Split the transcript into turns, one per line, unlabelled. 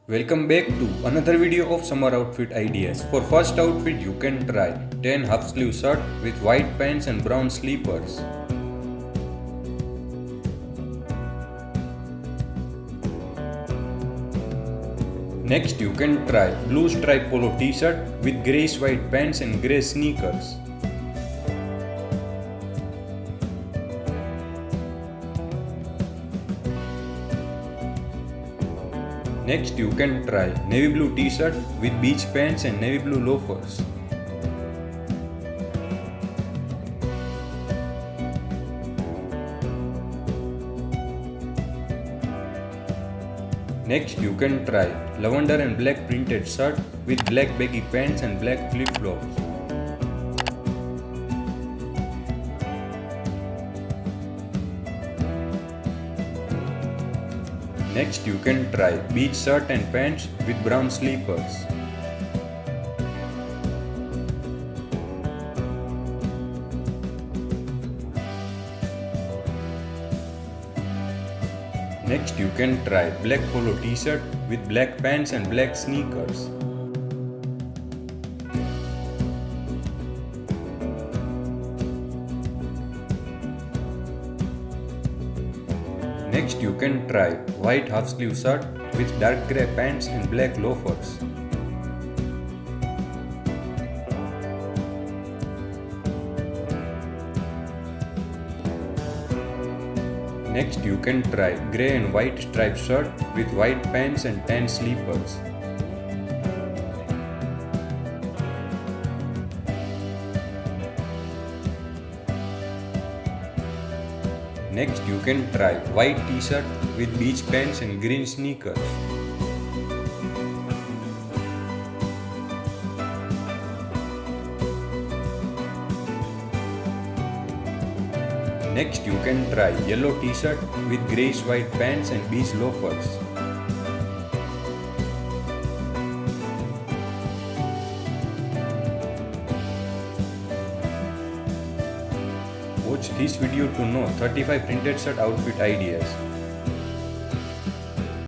Welcome back to another video of summer outfit ideas. For first outfit you can try tan half sleeve shirt with white pants and brown sleepers. Next you can try blue stripe polo t-shirt with greyish white pants and grey sneakers. Next you can try navy blue t-shirt with beach pants and navy blue loafers. Next you can try lavender and black printed shirt with black baggy pants and black flip-flops. Next you can try beach shirt and pants with brown sleepers. Next you can try black polo t-shirt with black pants and black sneakers. Next you can try white half sleeve shirt with dark grey pants and black loafers. Next you can try grey and white striped shirt with white pants and tan sleepers. Next you can try white t-shirt with beach pants and green sneakers. Next you can try yellow t-shirt with greyish white pants and beach loafers. Watch this video to know 35 printed shirt outfit ideas.